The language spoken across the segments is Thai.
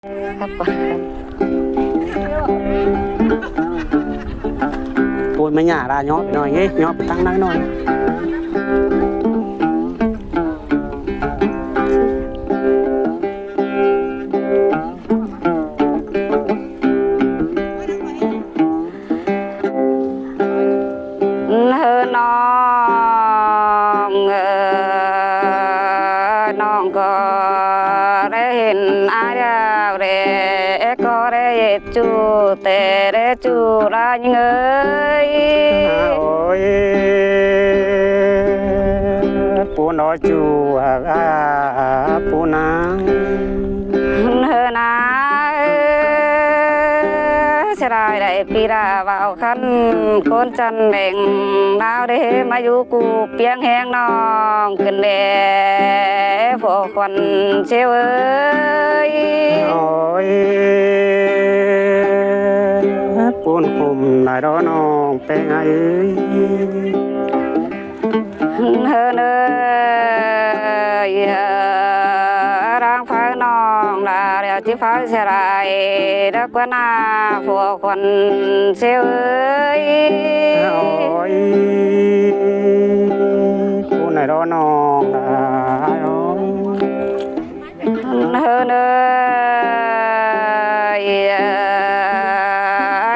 ครับÔi mấy nhà ra nhót nói nghe nhót tăng năng nói เธอน้องน้องก็ได้เห็นอาดาวเรก็ได้จูแต่ได้จูราเงย Ôi bố nói chú bố nắng เธอนาสลายได้ปีดาว่าเอาคันก้นจันแดงดาวได้มาอยู่กูเปียงแหงน้องขึ้นแด่พวกควันเชวเอ้ย Ôi buồn khùng lại đó non bé ai ơi เธอเนยร่างฟ้าน้องลาเดียวที่ฟ้าสลายรักว่าหน้าพวกควันเชวเอ้ย Ôi bố này đó non lại đó เธอเนย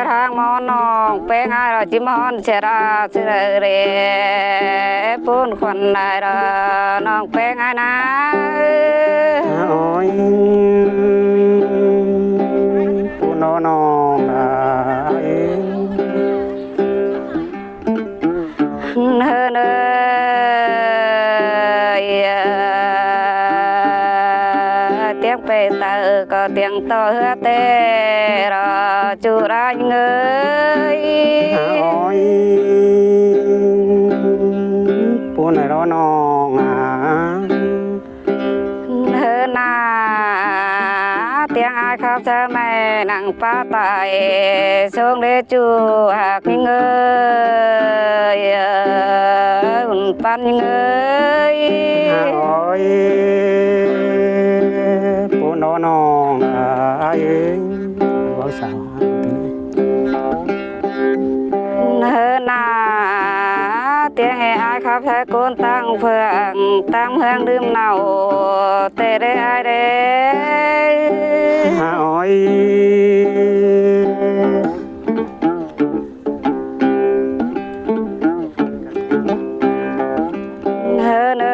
ทางมอนน้องเป้งไอ้เราจิมอนเชราเสรเรปูนคนได้เราน้องเป้งไอ้นะ Ôi bố nó non lại เธอเนยเตียงไปตาก็เตียงต่อเฮือเตรอจูราเงย Ôi bố này đó nonเธอหน้าเตียงอายครับเธอแม่นั่งป้าตายทรงเดจูหากมีเงยอุ่นปันเงย Ôi bố nó non ai ơi bảo sao เธอหน้าเตียงให้อายครับเธอโกนตั้งเพื่องตั้งเพื่องดื่มเหล้าเตะได้อายเด้ Ôi เธอเน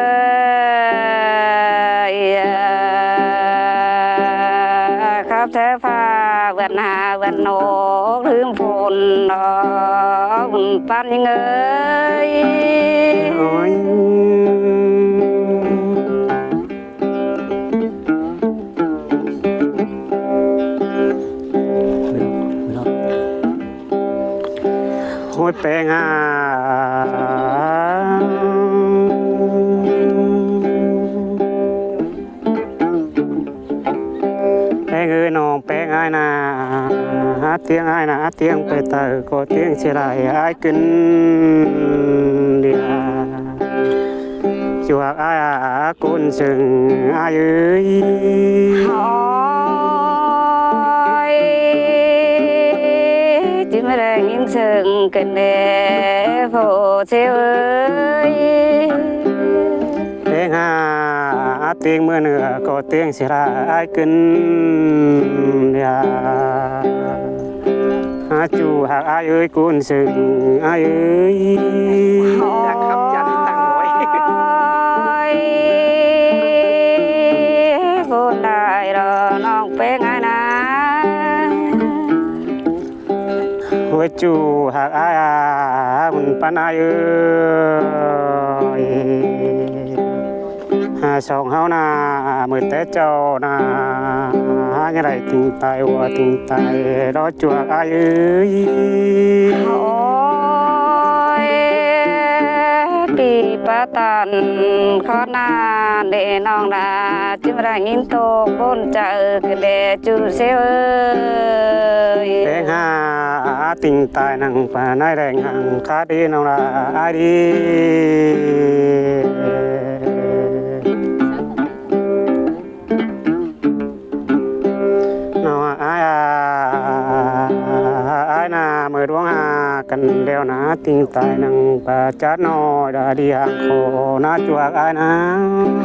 ยครับเธอพาเวันหาเวันโนกลืมฝนดอกปันยังเอ้ย Ôi โอ้ยแปลงแปลงเอ้ยน้องแปลงอ้ายนะเตียงอ้ายนะเตียงไปเตอก็เตียงเสียไรอ้ายกินเดียจวกอ้ายกุนซึ่งอ้ายเอ้ย โอ้ยจึงไม่ได้ยินเสียงกันเด้โผเชวเอ้ย เตียงเตียงเมื่อเนื้อก็เตียงเสียไรอ้ายกินเดียจูหากอ้ายเอ้ยกุนซึ่งอ้ายเอ้ย อยากคำยันตั้งไว้พูดได้รอน้องเป็นไงนะ หัวจูหากอ้ายมันปานอ้ายเอ้ยสองเฮานามือแต่เจ้านายังไรติงตายว่าติงตายรอจวกอ้ายเอ้ย โอ้ยปีปะตันขอนาเดน้องนาจิมไรยินโตบนเจอกันเดจูเซเอ้ย แรงติงตายนังป่านายแรงหังคาดีน้องละอ้ายดี โ น้องอายอายนาเมื่อดวงหากันเดียวนะติงตายนังป่าจัดน้อยดาดีหักโคนาจวกอายนะ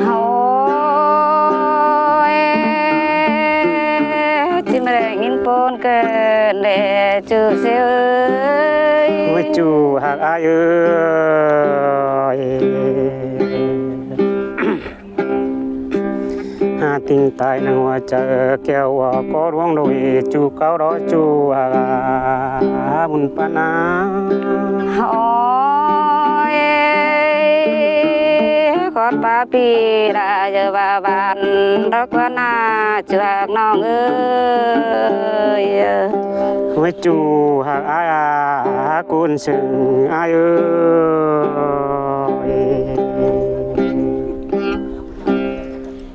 โอ้ยจิมแรงอินปนเกินเดจูเสียเอ้ย ไว้จูหักอายเอ้ยหาติงตายนังว่าเจอแก้วว่าก็ร่วงโดยจูเก้ารอจูหักบุญปานา โอ้ยขอดปาปีได้เจอบาบานรักว่านาจากน้องเอ้ย ไว้จูหักอายกุนซึ่งอายเอ้ย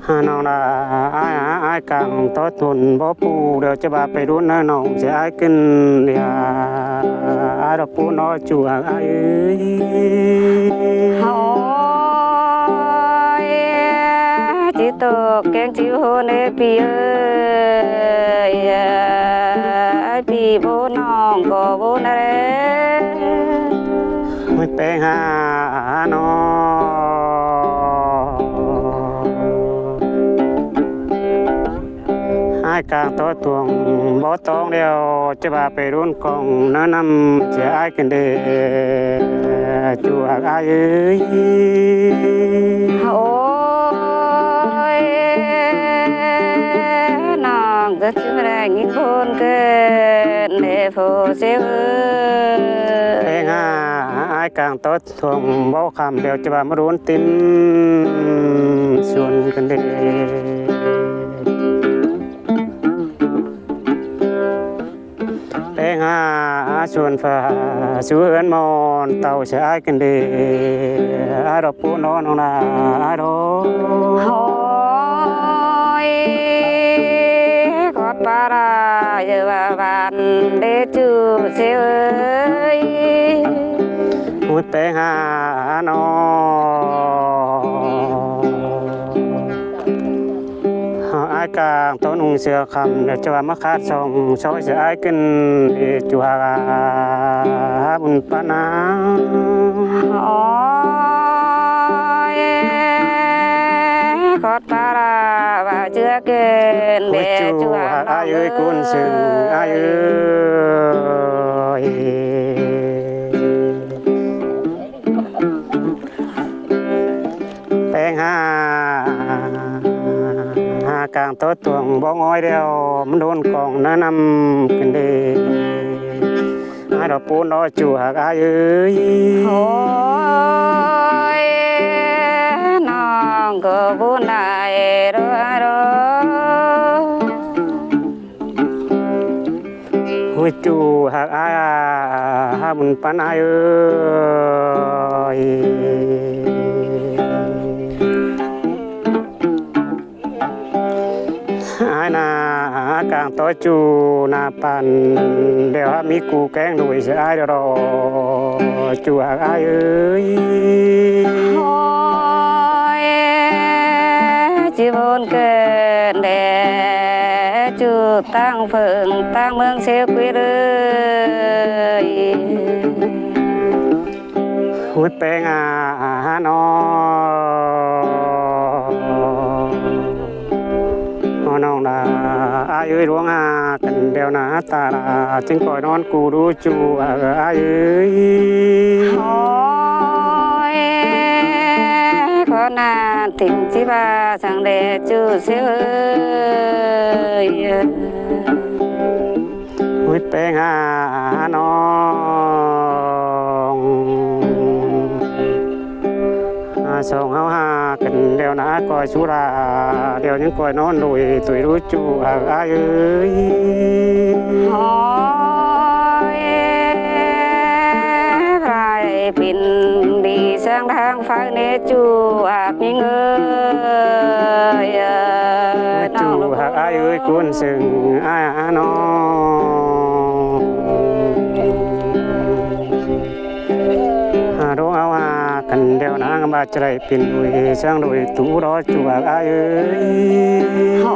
หาน้องดาอายกังต้นทุนบ่ปูเดี๋ยวจะบาไปรุ่นนะน้องจะอายกินเดียอายดอกปูน้อยจูหักอายเอ้ย โอ้ยจิตตกแกงจิวโหเนปีเอ้ยไอปีโบน้องก็โบนะเร ไม่ไปหาน้องให้กลางตัวตวงบ่ต้องเดียวจะบาไปรุ่นกองน้านำจะอายกันเด้จูหักอายเอ้ย โอ้ยน้องจะชิมแรงอินบนเกินเดโฟเซล ไปหาอายกลางตัวตวงบ่คำเดียวจะบามารุ่นติมส่วนกันเด้ไปหาส่วนฟ้าสวนมอนเต่าชายกันเด้อารปูนอนนาอาร โอ้ยกอดปาราเยาวบานเดจูเซล มุดไปหาน้องอายกลางต้นนุ่งเสือคำเดี๋ยวจะว่ามาคาดส่งซอยเสืออายขึ้นจัวบุญปานา โอ้ยกอดปาราว่าเจือเกินเด โอ้ยจู จู อายเอ้ยกุนซึ่งอายเอ้ยแปลงหากลางโต๊ะตวงบ่งอยเดียวมันโดนกองน้านำกันเด้อายดอกปูนน้อยจูหักอายเอ้ย โอ้ยน้องก็บุญได้รอรอ หัวจูหักอายบุญปานอายเอ้ยอายนากลางโต๊ะจูนาปันเดี๋ยวมีกูแกงด้วยเสียอายเดี๋ยวรอจูหักอายเอ้ย โอ้ยจีบนเกินแดจูตั้งเพิงตั้งเมืองเสียกุยเลย หัวแปงน้องน้องดาอายเอ้ยหลวงกันเดียวนะตาลาจึงคอยนอนกูดูจูอายเอ้ย โอ้ยขอนาถึงจีบาสังเดจูเสียเอ้ย หัวแปงน้องสองเฮาหากันเดียวนะคอยสุราเดี๋ยวยังคอยนอนดุยตุยรู้จูอายเอ้ย โอ้ยพรายปิ่นดีสร้างทางฟ้าเนจูอาบยิงเอ้ย จูหักอายเอ้ยกุนซึ่งอายน้องดวงเอากันเดียวนะบาดใจเป็นดุยสร้างดุยตูรอจูหักอายเอ้ย โอ้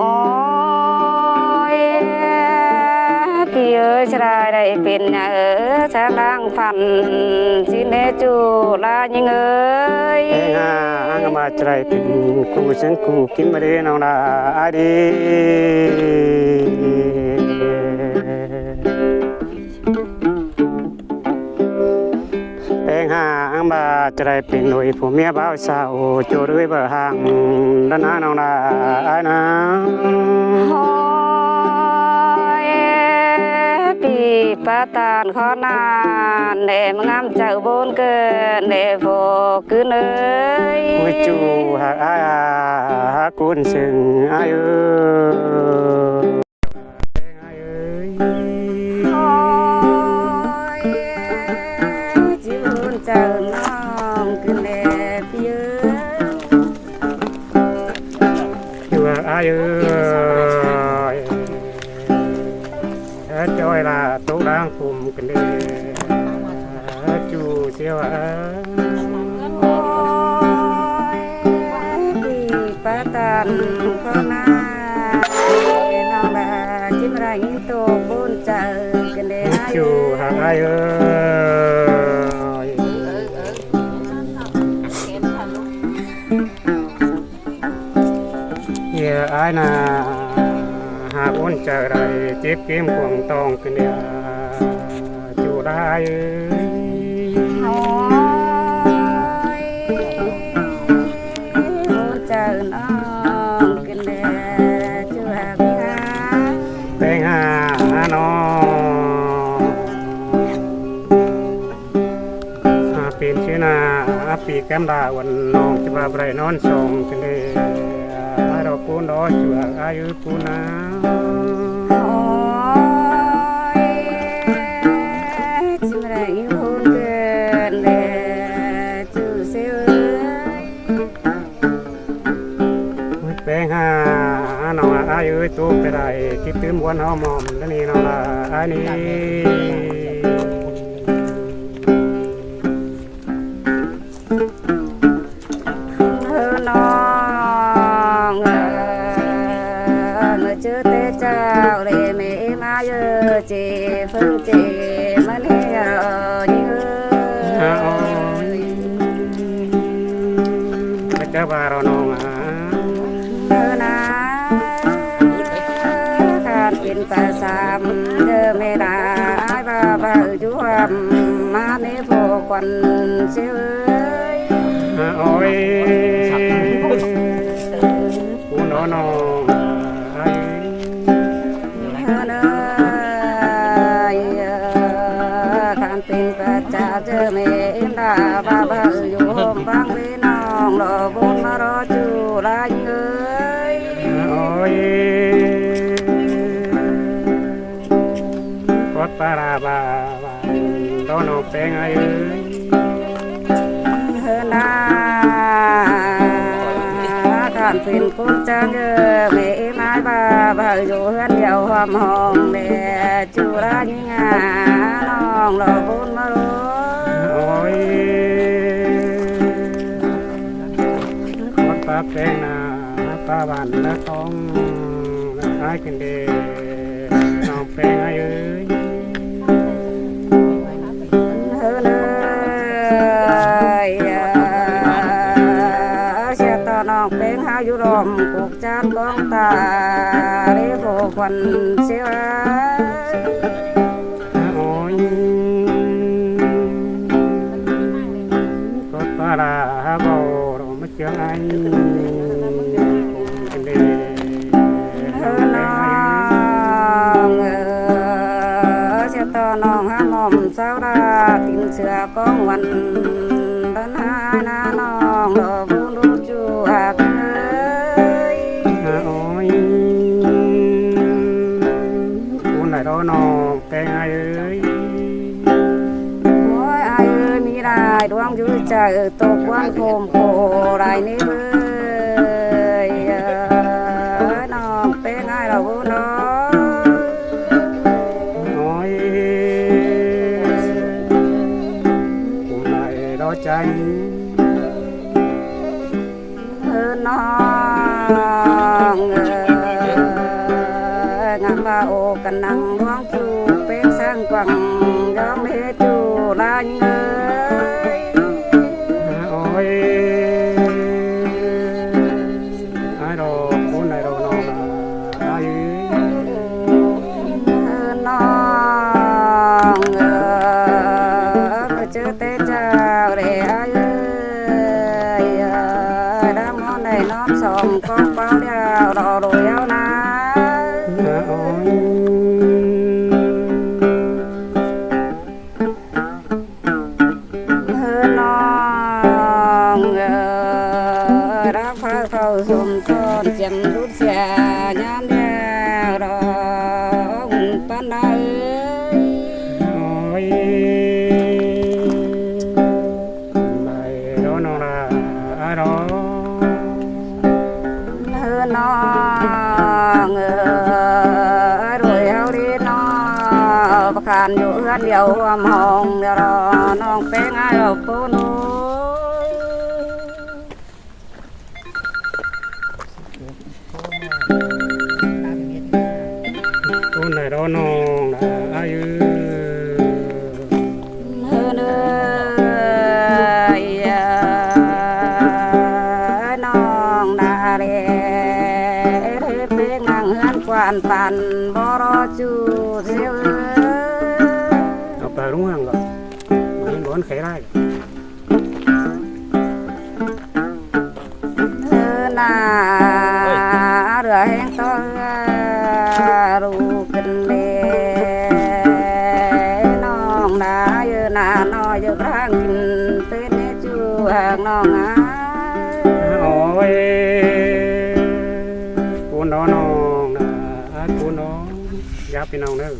ย พี่เอ้ยชรายได้เป็นหยังช้างดังฟันสิเนจูลายิงเอ้ย แปลงหาอังมาใจเป็นกูฉันกูกินมาเด้น้องนาอาดีแปลงหาอังมาใจเป็นหน่วยผู้เมียบ่าวสาวโจด้วยบ่ห่างด้านหน้าน้องนาอานา หอยปีปะตานขอนานเดมงามเจ้าบนเกินเดโฟคืนเอ้ย วิจูหากอาหากุนซึ่งอายุอายุ หอยจิบุนเจ้าน้องคืนเดพี่เอ้ย อยู่อายุจอยละตุรังปุ่มกันเดจูเสียว หอยปีปะตานขอนานน้องดาจิมไรโตบุญเจ้าคืนเดอา จู ยุ หากอายุเยอะอายนาหากวนเจอไรเจ็บเกมควงตองกันเดียจูได้ หอยบุญเจ้าน้องคืนเดจูหักหา แปลงหาน้องเป็นชื่อนาปีแก้มดาวันน้องจะมาไรนอนส่งกันเดียเราปูนรอจูอายุปูนา หอยจิมไรบุญเกินเดจูเสียว แปลงหาน้องอายุตัวไปได้คิดถึงวันหอมอมแล้วนี่น้องละอันนี้ เธอน้องเมื่อเจอแต่เจ้าเลยไม่มาเยอะเจเพิ่งเจมันเหี่ยวยิ่งเอ้ย เจ้าบารน้อง เธอนะขาดเป็นภาษาเธอไม่ได้บ้าบ้าจุ่มมาในพวกควันเสีย โอ้ยปูน้องน้องอายุ ข้ามเป็นประจาเจอเมนดาบ้าบ้าอยู่ห้องฟังพี่น้องรอบุญมารอจูลายเอ้ย โอ้ยกดปลาบาบาโดนออกแปลงอายุ เฮนาข้ามเป็นคนจางเอเมไม้บ้าบ้าอยู่เฮือนเดียวความห้องแม่จูลายงาน้องรอบุญมารอ โอ้ยกดปลาแปลงนาปลาบ้านละท้องอายกันเดน้องแปลงอายุ เฮเลยเสียตอนองเป็นหาอยู่รอมกุกจานกองตาเรโบควันเสีย โอ้ยกดปลาเบาเราไม่เจอไอ้กันเด เฮน้องเสียตอนองหาหม่อมสาวดากินเสือกองวันตันหาหน้าน้องรอบุญรู้จูหักเอ้ย โอ้ยคุณไหนรอน้องแต่งไงเอ้ย โอ้ยอายเอ้ยมีรายดวงอยู่ใจตกวันโคมโคไรนี่เอ้ยน้องเป็นไงเราบุญน้อง โอ้ยคุณไหนรอใจ น้องงามว่าโอ้ กันนังร้องจูเป็นสร้างกวังยอมเฮจูลายเงย โอ้ยไอ้ดอกคนไอ้ดอกน้องนะไอ้ น้องก็เจอแต่เจ้าเร่ไอ้ดังมอนในน้อมสองก็เป้าเดียวรอรวยเอานะ โอ้ย น้องรักพาเข้าสมทนเจียมรุดเสียยามเดียวรอปันได โอ้ยไม่ดอกน้องนะไอ้ดอก น้องรวยเอาดีน้องประคันอยู่เอื้อนเดียวมองเดียวรอน้องเป็นไงเราปูนู คนไอ้ดอกน้องนะไอ้ เนื้อน้องดาเรเป็นนางเฮือนกวานปันบ่รอจูเสียว เอาไปรู้ยังก็ไม่ร้อนแค่ได้ นาเรือแห้งต้อรูกันเลยน้องนาเยอะนาน้อยเยอะร่างกินเป็นจูห่างน้องอา โอ้ยปูน้องนะปูน้องยับพี่น้องเด้อ